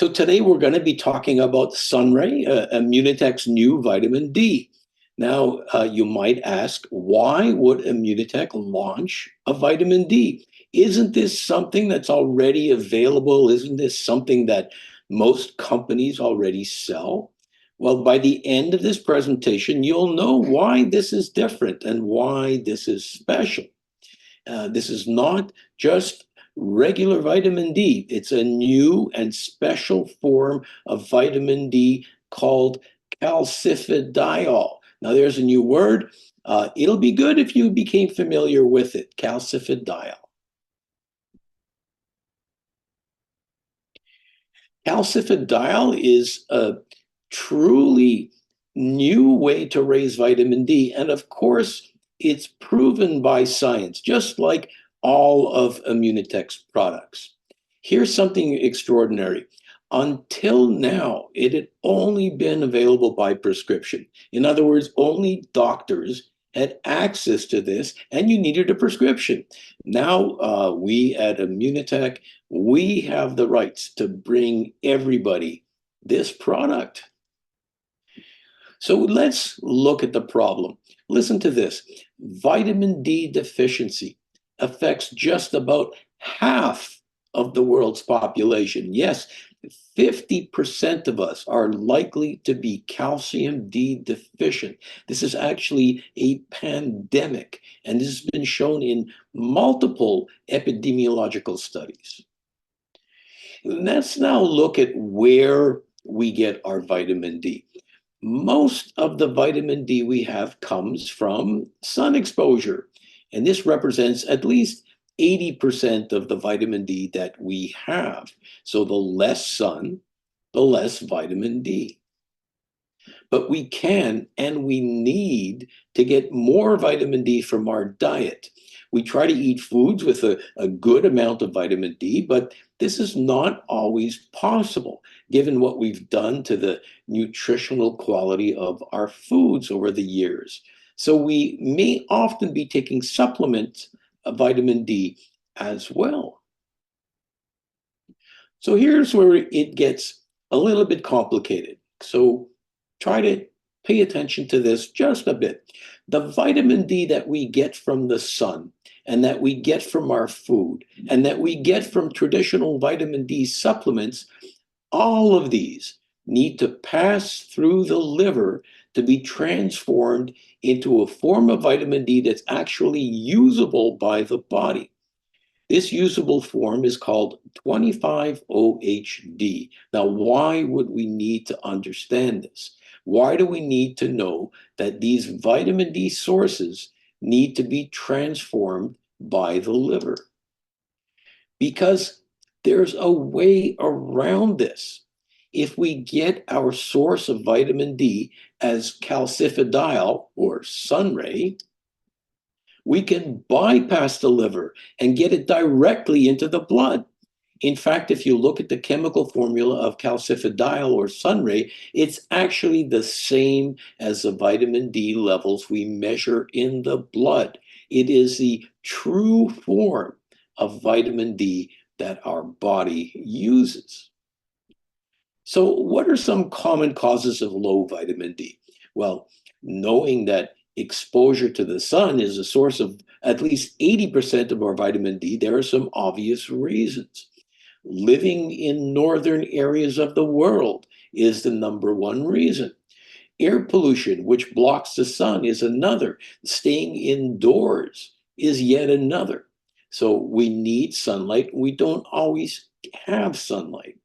So today we're going to be talking about SunRay, Immunotec's new vitamin D. Now, you might ask, why would Immunotec launch a vitamin D? Isn't this something that's already available? Isn't this something that most companies already sell? Well, by the end of this presentation, you'll know why this is different and why this is special. This is not just regular vitamin D. It's a new and special form of vitamin D called calcifediol. Now, there's a new word. It'll be good if you became familiar with it, calcifediol. Calcifediol is a truly new way to raise vitamin D. And of course, it's proven by science, just like all of Immunotec's products. Here's something extraordinary. Until now, it had only been available by prescription. In other words, only doctors had access to this, and you needed a prescription. Now, we at Immunotec, we have the rights to bring everybody this product. So let's look at the problem. Listen to this. Vitamin D deficiency affects just about half of the world's population. Yes, 50% of us are likely to be calcium D deficient. This is actually a pandemic, and this has been shown in multiple epidemiological studies. Let's now look at where we get our vitamin D. Most of the vitamin D we have comes from sun exposure, and this represents at least 80% of the vitamin D that we have. So the less sun, the less vitamin D. But we can and we need to get more vitamin D from our diet. We try to eat foods with a good amount of vitamin D, but this is not always possible given what we've done to the nutritional quality of our foods over the years. So we may often be taking supplements of vitamin D as well. So here's where it gets a little bit complicated. So try to pay attention to this just a bit. The vitamin D that we get from the sun and that we get from our food and that we get from traditional vitamin D supplements, all of these need to pass through the liver to be transformed into a form of vitamin D that's actually usable by the body. This usable form is called 25-OHD. Now, why would we need to understand this? Why do we need to know that these vitamin D sources need to be transformed by the liver? Because there's a way around this. If we get our source of vitamin D as calcifediol or SunRay, we can bypass the liver and get it directly into the blood. In fact, if you look at the chemical formula of calcifediol or SunRay, it's actually the same as the vitamin D levels we measure in the blood. It is the true form of vitamin D that our body uses. So what are some common causes of low vitamin D? Well, knowing that exposure to the sun is a source of at least 80% of our vitamin D, there are some obvious reasons. Living in northern areas of the world is the number one reason. Air pollution, which blocks the sun, is another. Staying indoors is yet another. So we need sunlight. We don't always have sunlight.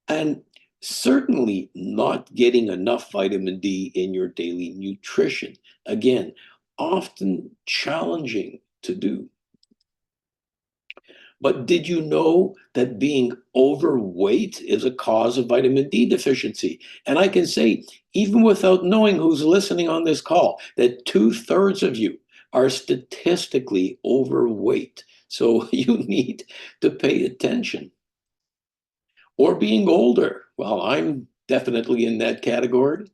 And certainly not getting enough vitamin D in your daily nutrition. Again, often challenging to do. But did you know that being overweight is a cause of vitamin D deficiency? And I can say, even without knowing who's listening on this call, that 2/3 of you are statistically overweight. So you need to pay attention. Or being older. Well, I'm definitely in that category.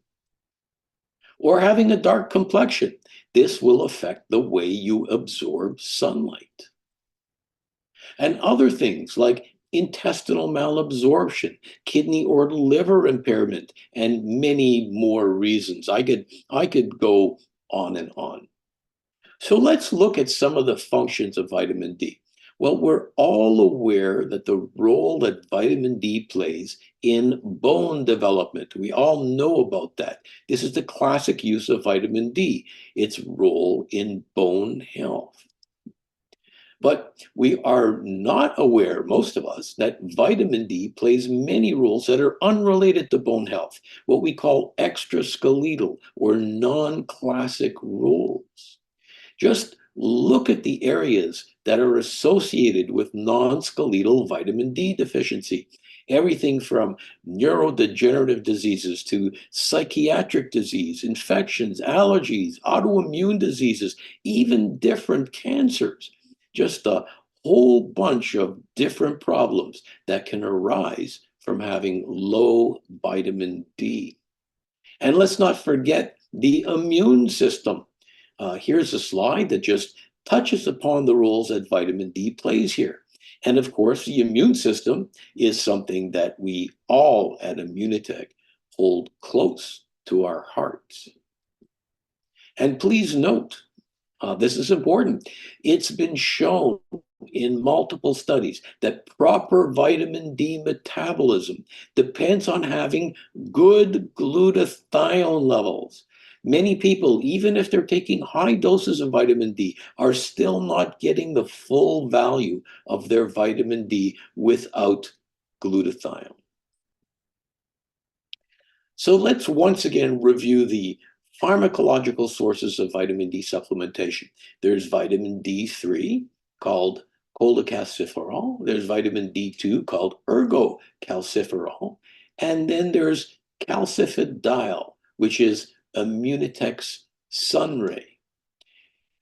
Or having a dark complexion. This will affect the way you absorb sunlight. And other things like intestinal malabsorption, kidney or liver impairment, and many more reasons. I could go on and on. So let's look at some of the functions of vitamin D. Well, we're all aware that the role that vitamin D plays in bone development. We all know about that. This is the classic use of vitamin D, its role in bone health. But we are not aware, most of us, that vitamin D plays many roles that are unrelated to bone health, what we call extraskeletal or non-classic roles. Just look at the areas that are associated with non-skeletal vitamin D deficiency. Everything from neurodegenerative diseases to psychiatric disease, infections, allergies, autoimmune diseases, even different cancers. Just a whole bunch of different problems that can arise from having low vitamin D. And let's not forget the immune system. Here's a slide that just touches upon the roles that vitamin D plays here. And of course, the immune system is something that we all at Immunotec hold close to our hearts. And please note, this is important. It's been shown in multiple studies that proper vitamin D metabolism depends on having good glutathione levels. Many people, even if they're taking high doses of vitamin D, are still not getting the full value of their vitamin D without glutathione. So let's once again review the pharmacological sources of vitamin D supplementation. There's vitamin D3 called cholecalciferol. There's vitamin D2 called ergocalciferol. And then there's calcifediol, which is Immunotec's SunRay.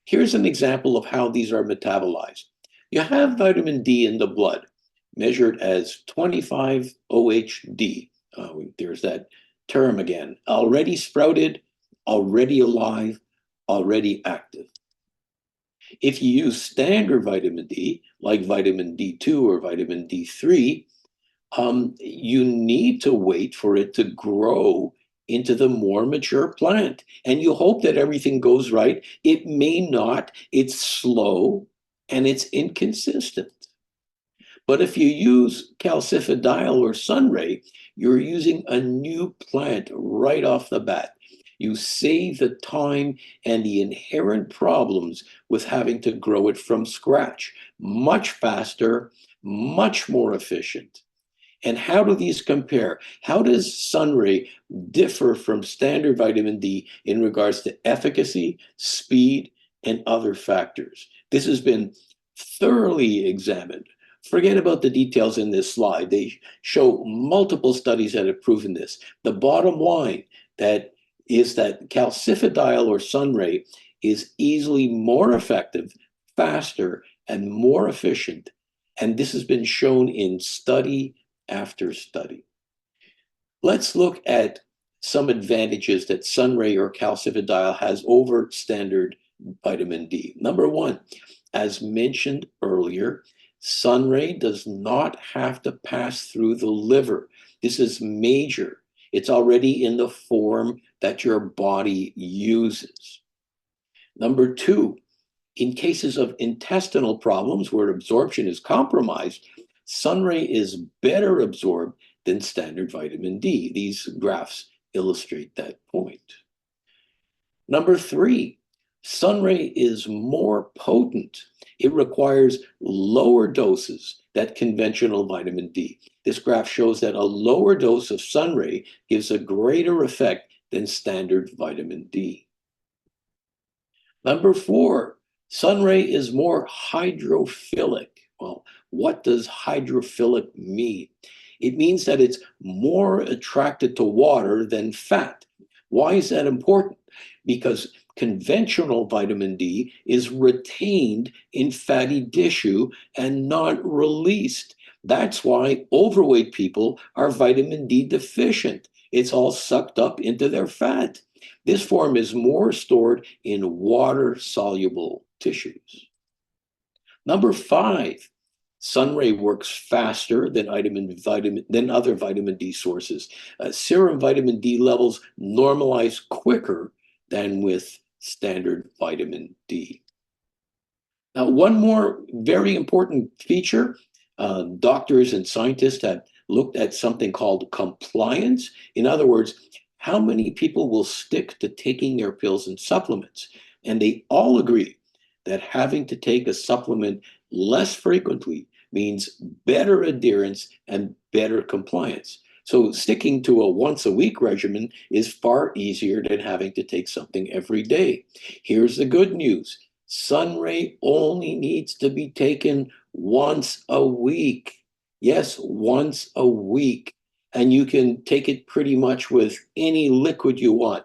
Here's an example of how these are metabolized. You have vitamin D in the blood, measured as 25 OHD. There's that term again, already sprouted, already alive, already active. If you use standard vitamin D, like vitamin D2 or vitamin D3, you need to wait for it to grow into the more mature plant. And you hope that everything goes right. It may not, it's slow, and it's inconsistent. But if you use calcifediol or SunRay, you're using a new plant right off the bat. You save the time and the inherent problems with having to grow it from scratch. Much faster, much more efficient. And how do these compare? How does SunRay differ from standard vitamin D in regards to efficacy, speed, and other factors? This has been thoroughly examined. Forget about the details in this slide. They show multiple studies that have proven this. The bottom line is that calcifediol or SunRay is easily more effective, faster, and more efficient. And this has been shown in study after study. Let's look at some advantages that SunRay or calcifediol has over standard vitamin D. Number one, as mentioned earlier, SunRay does not have to pass through the liver. This is major. It's already in the form that your body uses. Number two, in cases of intestinal problems where absorption is compromised, SunRay is better absorbed than standard vitamin D. These graphs illustrate that point. Number three, SunRay is more potent. It requires lower doses than conventional vitamin D. This graph shows that a lower dose of SunRay gives a greater effect than standard vitamin D. Number four, SunRay is more hydrophilic. Well, what does hydrophilic mean? It means that it's more attracted to water than fat. Why is that important? Because conventional vitamin D is retained in fatty tissue and not released. That's why overweight people are vitamin D deficient. It's all sucked up into their fat. This form is more stored in water-soluble tissues. Number five, SunRay works faster than other vitamin D sources. Serum vitamin D levels normalize quicker than with standard vitamin D. Now, one more very important feature, doctors and scientists have looked at something called compliance. In other words, how many people will stick to taking their pills and supplements? And they all agree that having to take a supplement less frequently means better adherence and better compliance. So sticking to a once a week regimen is far easier than having to take something every day. Here's the good news. SunRay only needs to be taken once a week. Yes, once a week. And you can take it pretty much with any liquid you want.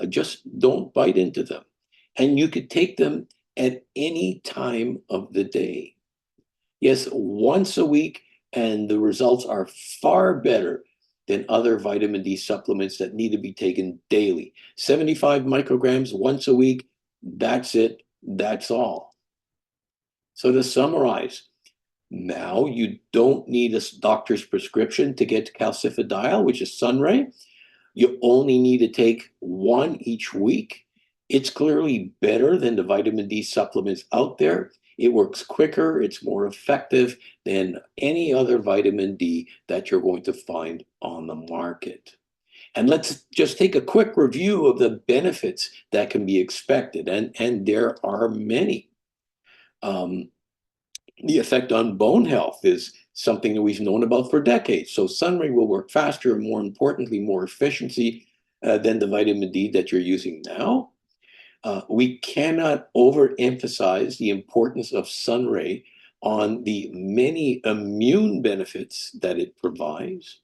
Just don't bite into them. And you could take them at any time of the day. Yes, once a week, and the results are far better than other vitamin D supplements that need to be taken daily. 75 micrograms once a week, that's it, that's all. So to summarize, now you don't need a doctor's prescription to get calcifediol, which is SunRay. You only need to take one each week. It's clearly better than the vitamin D supplements out there. It works quicker, it's more effective than any other vitamin D that you're going to find on the market. And let's just take a quick review of the benefits that can be expected, and there are many. The effect on bone health is something that we've known about for decades. So SunRay will work faster and, more importantly, more efficiency than the vitamin D that you're using now. We cannot overemphasize the importance of SunRay on the many immune benefits that it provides.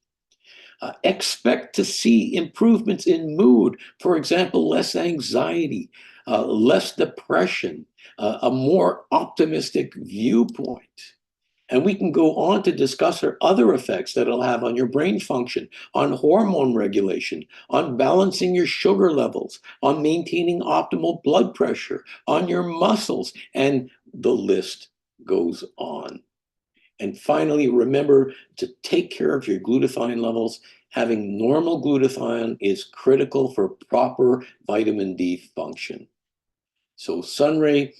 Expect to see improvements in mood, for example, less anxiety, less depression, a more optimistic viewpoint. And we can go on to discuss other effects that it'll have on your brain function, on hormone regulation, on balancing your sugar levels, on maintaining optimal blood pressure, on your muscles, and the list goes on. And finally, remember to take care of your glutathione levels. Having normal glutathione is critical for proper vitamin D function. So SunRay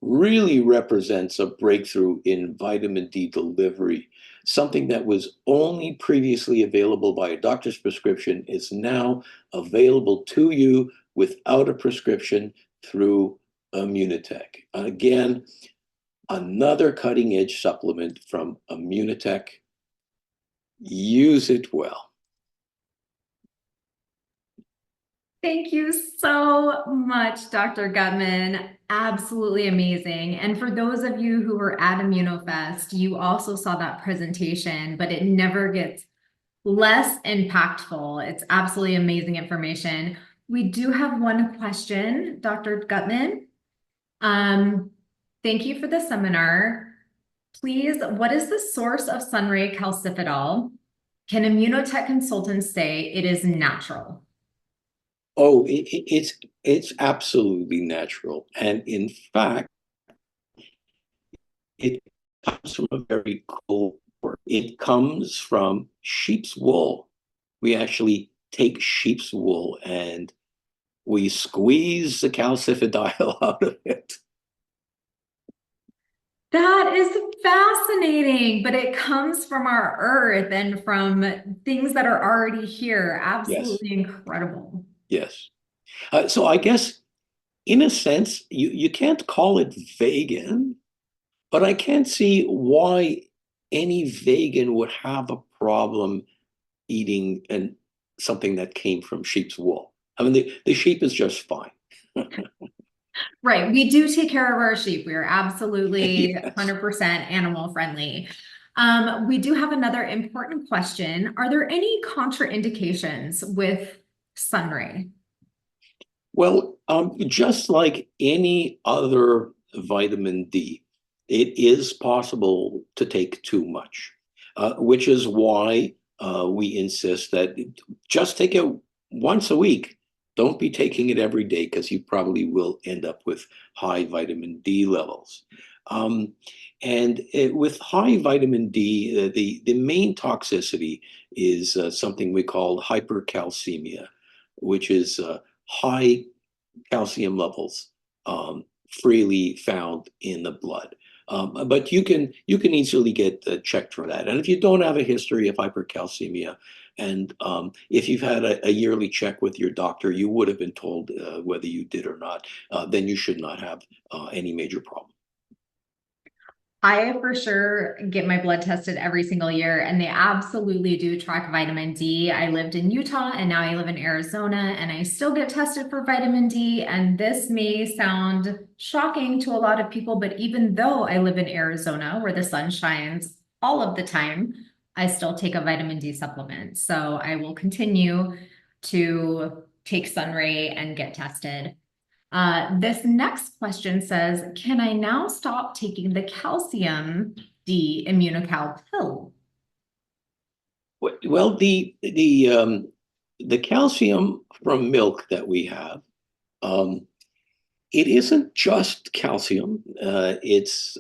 really represents a breakthrough in vitamin D delivery. Something that was only previously available by a doctor's prescription is now available to you without a prescription through Immunotec. Again, another cutting edge supplement from Immunotec. Use it well. Thank you so much, Dr. Gutman. Absolutely amazing. And for those of you who were at ImmunoFest, you also saw that presentation, but it never gets less impactful. It's absolutely amazing information. We do have one question, Dr. Gutman. Thank you for the seminar. Please, what is the source of SunRay Calcifediol? Can Immunotec consultants say it is natural? Oh, it's absolutely natural. And in fact, it comes from a very cool word. It comes from sheep's wool. We actually take sheep's wool and we squeeze the calcifediol out of it. That is fascinating, but it comes from our earth and from things that are already here. Absolutely incredible. Yes. So I guess, in a sense, you can't call it vegan, but I can't see why any vegan would have a problem eating something that came from sheep's wool. I mean, the sheep is just fine. Right. We do take care of our sheep. We are absolutely Yes. 100% animal friendly. We do have another important question. Are there any contraindications with SunRay? Well, just like any other vitamin D, it is possible to take too much, which is why we insist that just take it once a week. Don't be taking it every day because you probably will end up with high vitamin D levels. With high vitamin D, the main toxicity is something we call hypercalcemia, which is high calcium levels freely found in the blood. But you can easily get checked for that. And if you don't have a history of hypercalcemia, and if you've had a yearly check with your doctor, you would have been told whether you did or not, then you should not have any major problem. I for sure get my blood tested every single year, and they absolutely do track vitamin D. I lived in Utah and now I live in Arizona, and I still get tested for vitamin D. And this may sound shocking to a lot of people, but even though I live in Arizona where the sun shines all of the time, I still take a vitamin D supplement. So I will continue to take SunRay and get tested. This next question says, can I now stop taking the calcium D immunocal pill? Well, the calcium from milk that we have, it isn't just calcium. It's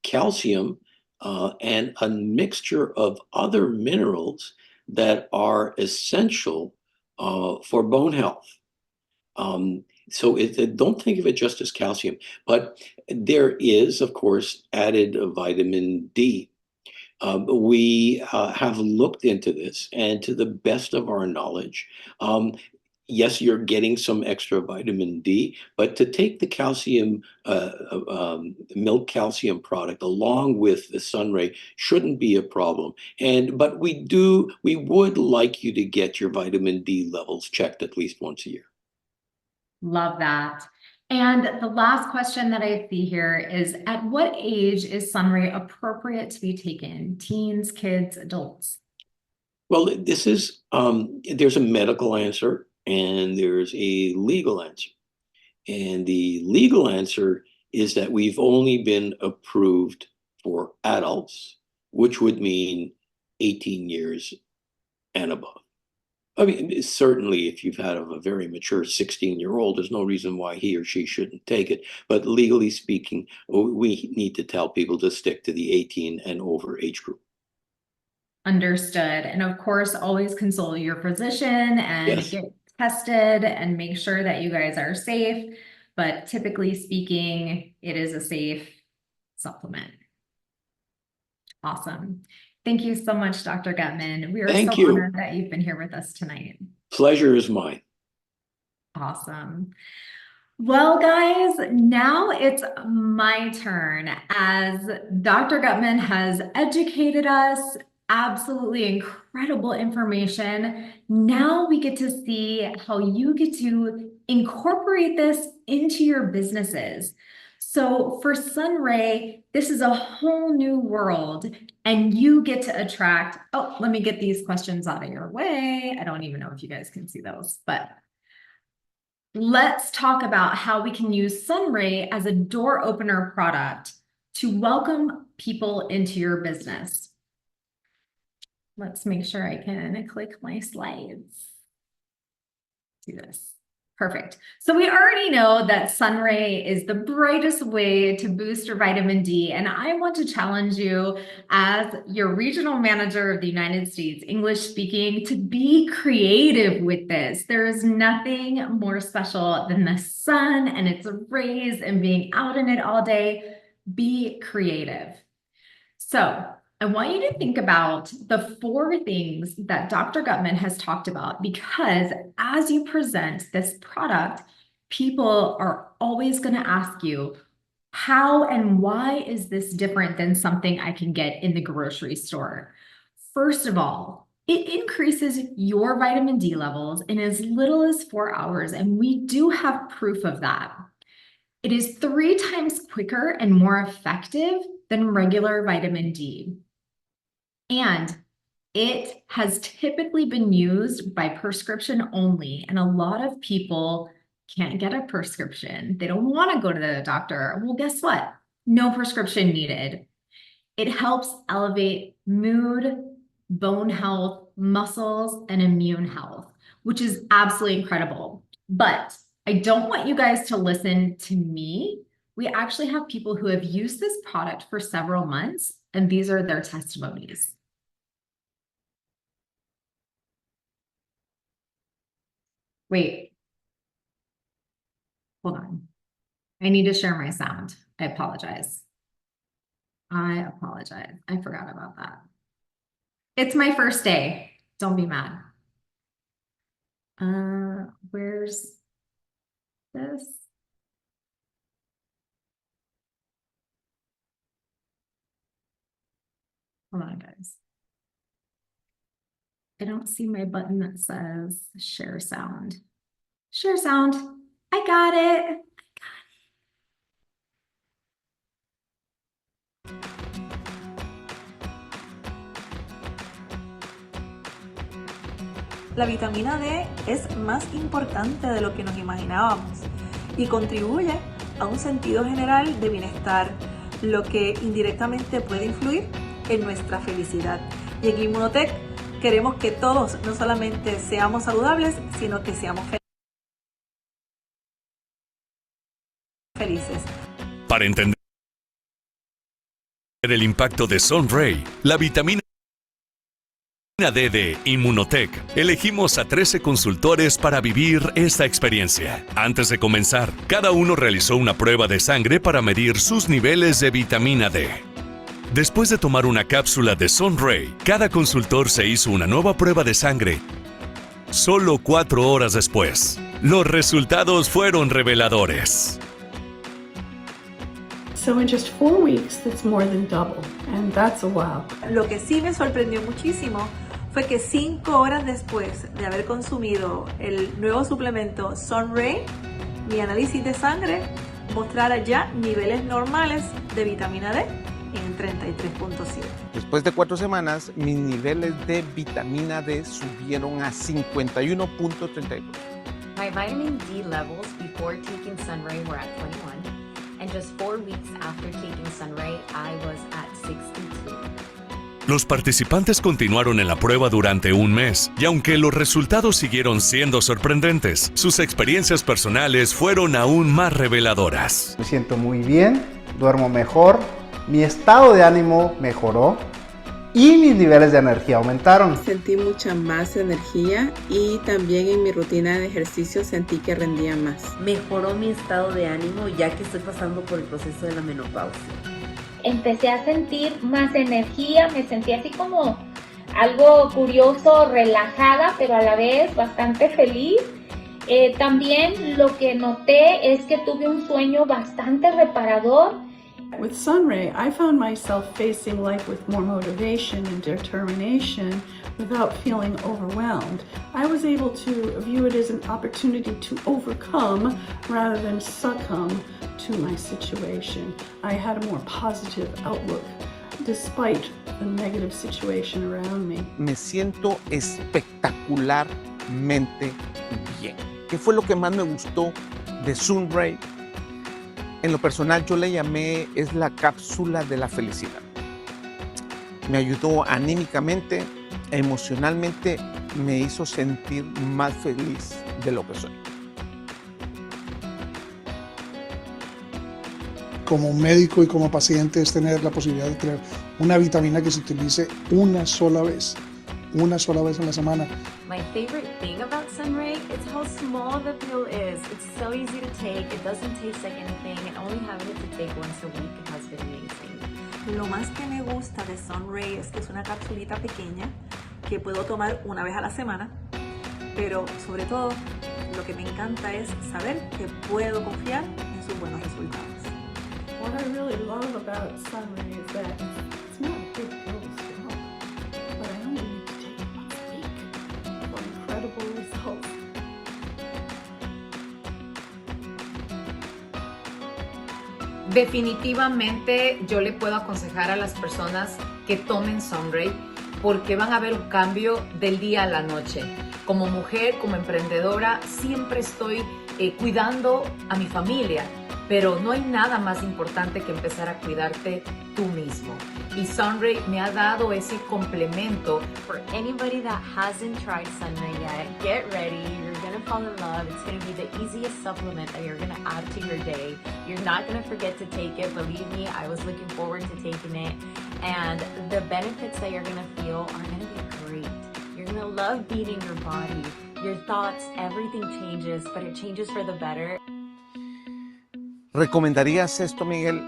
calcium and a mixture of other minerals that are essential for bone health. So don't think of it just as calcium, but there is, of course, added vitamin D. We have looked into this, and to the best of our knowledge, yes, you're getting some extra vitamin D, but to take the calcium, milk calcium product along with the SunRay shouldn't be a problem. But we would like you to get your vitamin D levels checked at least once a year. Love that. And the last question that I see here is, at what age is SunRay appropriate to be taken? Teens, kids, adults? Well, there's a medical answer and there's a legal answer. And the legal answer is that we've only been approved for adults, which would mean 18 years and above. I mean, certainly if you've had a very mature 16-year-old, there's no reason why he or she shouldn't take it. But legally speaking, we need to tell people to stick to the 18 and over age group. Understood. And of course, always consult your physician and Yes. get tested and make sure that you guys are safe. But typically speaking, it is a safe supplement. Awesome. Thank you so much, Dr. Gutman. We are Thank so you. honored that you've been here with us tonight. Pleasure is mine. Awesome. Well, guys, now it's my turn as Dr. Gutman has educated us. Absolutely incredible information. Now we get to see how you get to incorporate this into your businesses. So for SunRay, this is a whole new world, and you get to attract, oh, let me get these questions out of your way. I don't even know if you guys can see those, but let's talk about how we can use SunRay as a door opener product to welcome people into your business. Let's make sure I can click my slides. Do this. Perfect. So we already know that SunRay is the brightest way to boost your vitamin D. And I want to challenge you as your regional manager of the United States, English speaking, to be creative with this. There is nothing more special than the sun and its rays and being out in it all day. Be creative. So I want you to think about the 4 things that Dr. Gutman has talked about, because as you present this product, people are always going to ask you, how and why is this different than something I can get in the grocery store? First of all, it increases your vitamin D levels in as little as 4 hours, and we do have proof of that. It is 3 times quicker and more effective than regular vitamin D. And it has typically been used by prescription only, and a lot of people can't get a prescription. They don't want to go to the doctor. Well, guess what? No prescription needed. It helps elevate mood, bone health, muscles, and immune health, which is absolutely incredible. But I don't want you guys to listen to me We actually have people who have used this product for several months, and these are their testimonies. Wait. Hold on. I need to share my sound. I apologize. I forgot about that. It's my first day. Don't be mad. Where's this? Hold on, guys. I don't see my button that says share sound. Share sound. I got it. La vitamina D es más importante de lo que nos imaginábamos y contribuye a un sentido general de bienestar, lo que indirectamente puede influir en nuestra felicidad. Y en Immunotec queremos que todos no solamente seamos saludables, sino que seamos felices. Para entender el impacto de SunRay, la vitamina D de Immunotec, elegimos a 13 consultores para vivir esta experiencia. Antes de comenzar, cada uno realizó una prueba de sangre para medir sus niveles de vitamina D. Después de tomar una cápsula de SunRay, cada consultor se hizo una nueva prueba de sangre. Solo 4 horas después, los resultados fueron reveladores. So in just 4 weeks, that's more than double, and that's a wow. Lo que sí me sorprendió muchísimo fue que 5 horas después de haber consumido el nuevo suplemento SunRay, mi análisis de sangre mostrara ya niveles normales de vitamina D en 33.7. Después de 4 semanas, mis niveles de vitamina D subieron a 51.32. My vitamin D levels before taking SunRay were at 21, and just 4 weeks after taking SunRay, I was at 62. Los participantes continuaron en la prueba durante un mes, y aunque los resultados siguieron siendo sorprendentes, sus experiencias personales fueron aún más reveladoras. Me siento muy bien, duermo mejor, mi estado de ánimo mejoró y mis niveles de energía aumentaron. Sentí mucha más energía y también en mi rutina de ejercicio sentí que rendía más. Mejoró mi estado de ánimo ya que estoy pasando por el proceso de la menopausia. Empecé a sentir más energía, me sentí así como algo curioso, relajada, pero a la vez bastante feliz. También lo que noté es que tuve un sueño bastante reparador. With SunRay, I found myself facing life with more motivation and determination without feeling overwhelmed. I was able to view it as an opportunity to overcome rather than succumb to my situation. I had a more positive outlook despite the negative situation around me. Me siento espectacularmente bien. ¿Qué fue lo que más me gustó de SunRay? En lo personal yo le llamé es la cápsula de la felicidad. Me ayudó anímicamente, emocionalmente, me hizo sentir más feliz de lo que soy. Como médico y como paciente es tener la posibilidad de tener una vitamina que se utilice una sola vez en la semana. My favorite thing about SunRay is how small the pill is. It's so easy to take, it doesn't taste like anything, and only having it to take once a week has been amazing. Lo más que me gusta de SunRay es que es una capsulita pequeña que puedo tomar una vez a la semana, pero sobre todo lo que me encanta es saber que puedo confiar en sus buenos resultados. What I really love about SunRay is that it's not a big pill to swallow, but I only need to take it once a week for incredible results. Definitivamente yo le puedo aconsejar a las personas que tomen SunRay porque van a ver un cambio del día a la noche. Como mujer, como emprendedora, siempre estoy cuidando a mi familia, pero no hay nada más importante que empezar a cuidarte tú mismo. Y SunRay me ha dado ese complemento. For anybody that hasn't tried SunRay yet, get ready. You're gonna fall in love. It's gonna be the easiest supplement that you're gonna add to your day. You're not gonna forget to take it. Believe me, I was looking forward to taking it. And the benefits that you're gonna feel are gonna be great. You're gonna love beating your body. Your thoughts, everything changes, but it changes for the better. ¿Recomendarías esto, Miguel?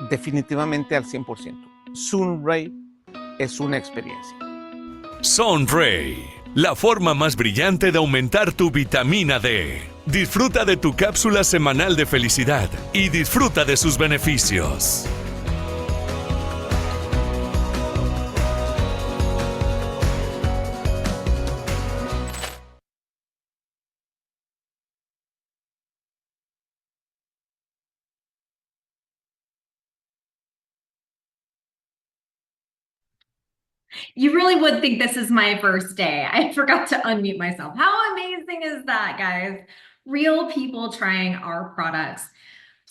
Definitivamente al 100%. SunRay es una experiencia. SunRay, la forma más brillante de aumentar tu vitamina D. Disfruta de tu cápsula semanal de felicidad y disfruta de sus beneficios. You really would think this is my first day. I forgot to unmute myself. How amazing is that, guys? Real people trying our products.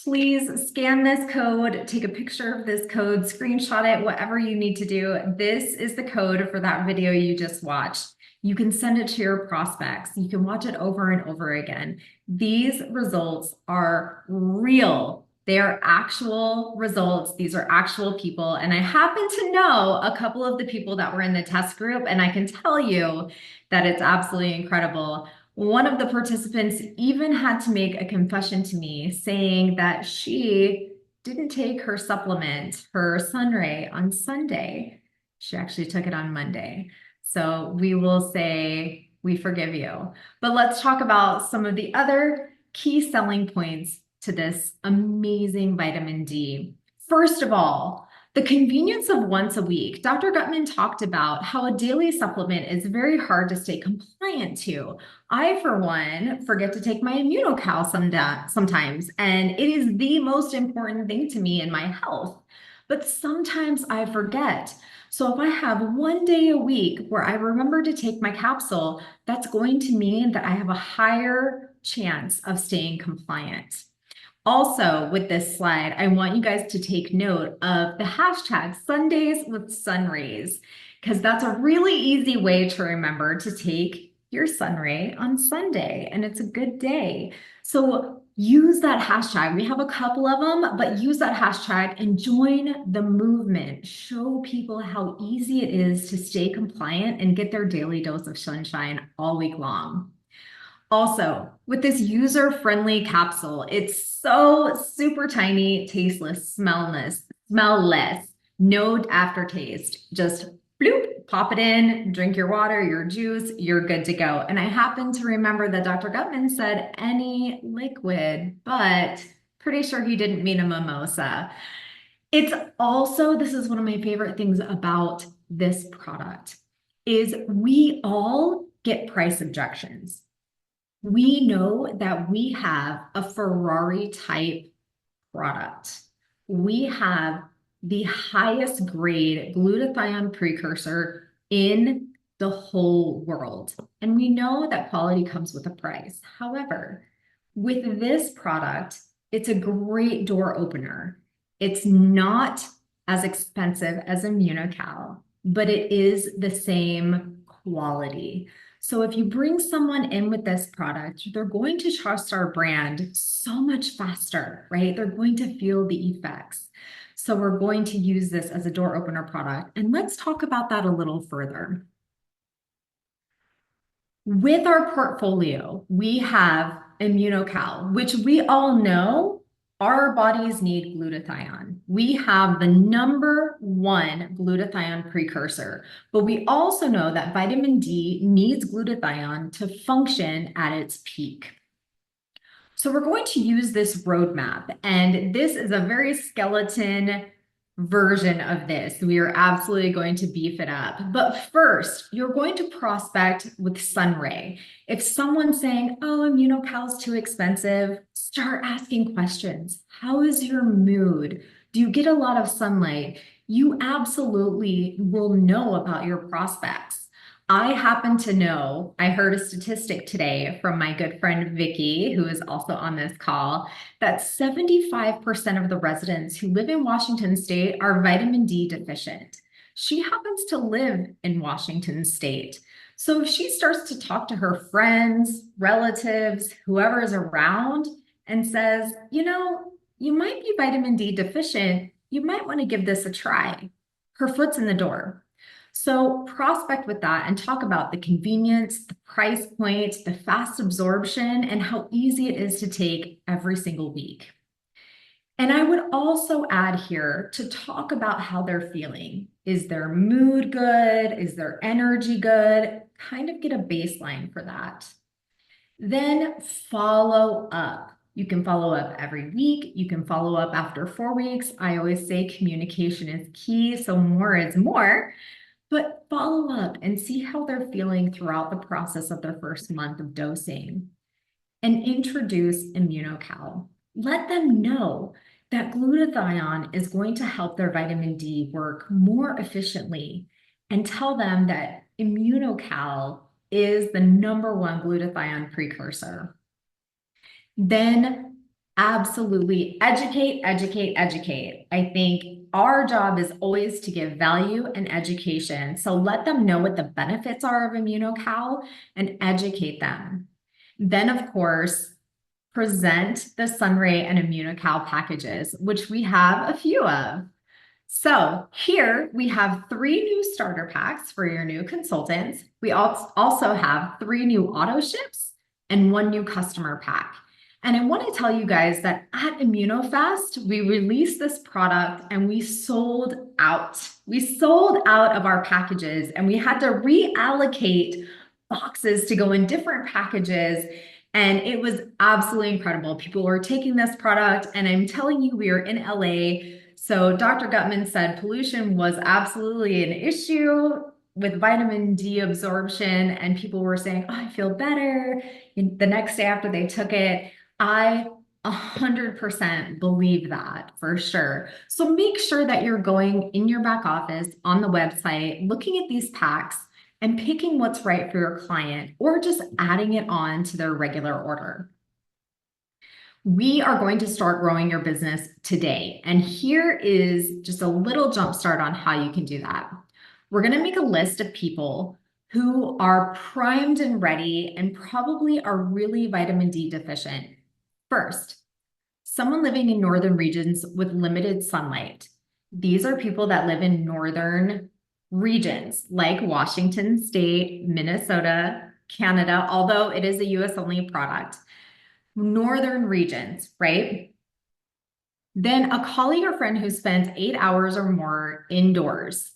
Please scan this code, take a picture of this code, screenshot it, whatever you need to do. This is the code for that video you just watched. You can send it to your prospects. You can watch it over and over again. These results are real. They are actual results. These are actual people. And I happen to know a couple of the people that were in the test group, and I can tell you that it's absolutely incredible. One of the participants even had to make a confession to me saying that she didn't take her supplement, her SunRay, on Sunday. She actually took it on Monday. So we will say we forgive you. But let's talk about some of the other key selling points to this amazing vitamin D. First of all, the convenience of once a week. Dr. Gutman talked about how a daily supplement is very hard to stay compliant to. I, for one, forget to take my Immunocal sometimes, and it is the most important thing to me in my health. But sometimes I forget. So if I have one day a week where I remember to take my capsule, that's going to mean that I have a higher chance of staying compliant. Also, with this slide, I want you guys to take note of the hashtag Sundays with SunRays, because that's a really easy way to remember to take your SunRay on Sunday, and it's a good day. So use that hashtag. We have a couple of them, but use that hashtag and join the movement. Show people how easy it is to stay compliant and get their daily dose of sunshine all week long. Also, with this user-friendly capsule, it's so super tiny, tasteless, smellless, no aftertaste. Just bloop, pop it in, drink your water, your juice, you're good to go. And I happen to remember that Dr. Gutman said any liquid, but pretty sure he didn't mean a mimosa. It's also, this is one of my favorite things about this product, is we all get price objections. We know that we have a Ferrari type product. We have the highest grade glutathione precursor in the whole world. And we know that quality comes with a price. However, with this product, it's a great door opener. It's not as expensive as Immunocal, but it is the same quality. So if you bring someone in with this product, they're going to trust our brand so much faster, right? They're going to feel the effects. So we're going to use this as a door opener product. And let's talk about that a little further. With our portfolio, we have Immunocal, which we all know our bodies need glutathione. We have the #1 glutathione precursor, but we also know that vitamin D needs glutathione to function at its peak. So we're going to use this roadmap, and this is a very skeleton version of this. We are absolutely going to beef it up. But first, you're going to prospect with SunRay. If someone's saying, oh, Immunocal is too expensive, start asking questions. How is your mood? Do you get a lot of sunlight? You absolutely will know about your prospects. I happen to know, I heard a statistic today from my good friend Vicky, who is also on this call, that 75% of the residents who live in Washington State are vitamin D deficient. She happens to live in Washington State. So if she starts to talk to her friends, relatives, whoever is around, and says, you know, you might be vitamin D deficient, you might want to give this a try. Her foot's in the door. So prospect with that and talk about the convenience, the price point, the fast absorption, and how easy it is to take every single week. And I would also add here to talk about how they're feeling. Is their mood good? Is their energy good? Kind of get a baseline for that. Then follow up. You can follow up every week. You can follow up after 4 weeks. I always say communication is key, so more is more. But follow up and see how they're feeling throughout the process of their first month of dosing. And introduce Immunocal. Let them know that glutathione is going to help their vitamin D work more efficiently, and tell them that Immunocal is the #1 glutathione precursor. Then absolutely educate, educate, educate. I think our job is always to give value and education. So let them know what the benefits are of Immunocal and educate them. Then, of course, present the SunRay and Immunocal packages, which we have a few of. So here we have 3 new starter packs for your new consultants. We also have 3 new auto ships and 1 new customer pack. And I want to tell you guys that at Immunofest, we released this product and we sold out. We sold out of our packages and we had to reallocate boxes to go in different packages. And it was absolutely incredible. People were taking this product, and I'm telling you, we are in LA. So Dr. Gutman said pollution was absolutely an issue with vitamin D absorption, and people were saying, oh, I feel better the next day after they took it. I 100% believe that for sure. So make sure that you're going in your back office on the website, looking at these packs and picking what's right for your client, or just adding it on to their regular order. We are going to start growing your business today. And here is just a little jump start on how you can do that. We're going to make a list of people who are primed and ready and probably are really vitamin D deficient. First, someone living in northern regions with limited sunlight. These are people that live in northern regions like Washington State, Minnesota, Canada, although it is a US only product. Northern regions, right? Then a colleague or friend who spends 8 hours or more indoors.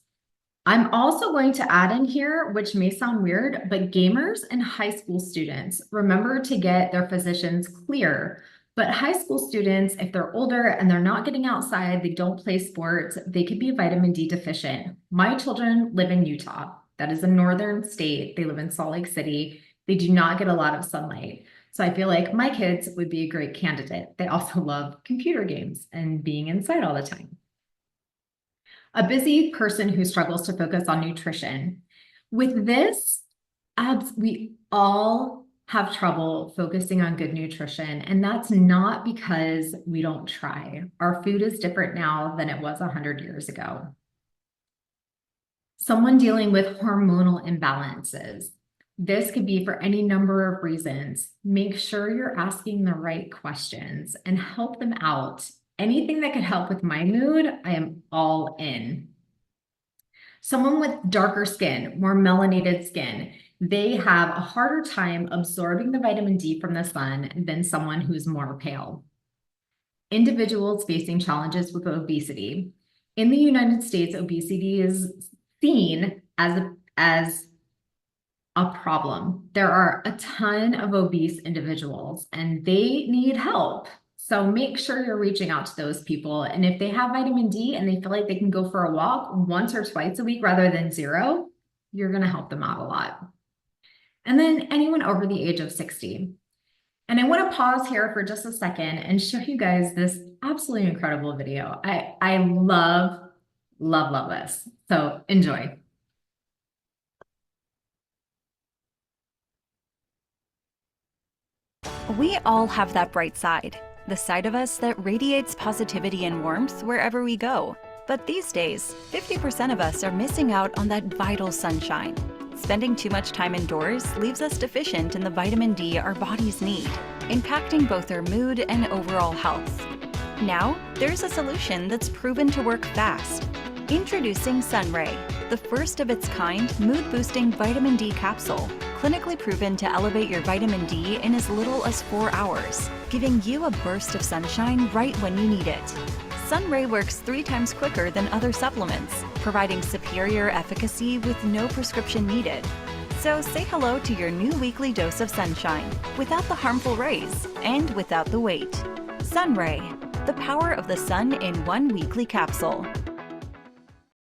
I'm also going to add in here, which may sound weird, but gamers and high school students, remember to get their physicians clear. But high school students, if they're older and they're not getting outside, they don't play sports, they could be vitamin D deficient. My children live in Utah. That is a northern state. They live in Salt Lake City. They do not get a lot of sunlight. So I feel like my kids would be a great candidate. They also love computer games and being inside all the time. A busy person who struggles to focus on nutrition. With this, we all have trouble focusing on good nutrition, and that's not because we don't try. Our food is different now than it was 100 years ago. Someone dealing with hormonal imbalances. This could be for any number of reasons. Make sure you're asking the right questions and help them out. Anything that could help with my mood, I am all in. Someone with darker skin, more melanated skin, they have a harder time absorbing the vitamin D from the sun than someone who's more pale. Individuals facing challenges with obesity. In the United States, obesity is seen as a problem. There are a ton of obese individuals and they need help. So make sure you're reaching out to those people. And if they have vitamin D and they feel like they can go for a walk once or twice a week rather than 0, you're going to help them out a lot. And then anyone over the age of 60. And I want to pause here for just a second and show you guys this absolutely incredible video. I love this. So enjoy. We all have that bright side, the side of us that radiates positivity and warmth wherever we go. But these days, 50% of us are missing out on that vital sunshine. Spending too much time indoors leaves us deficient in the vitamin D our bodies need, impacting both our mood and overall health. Now, there's a solution that's proven to work fast. Introducing SunRay, the first of its kind mood-boosting vitamin D capsule, clinically proven to elevate your vitamin D in as little as 4 hours, giving you a burst of sunshine right when you need it. SunRay works 3 times quicker than other supplements, providing superior efficacy with no prescription needed. So say hello to your new weekly dose of sunshine, without the harmful rays and without the wait. SunRay, the power of the sun in one weekly capsule.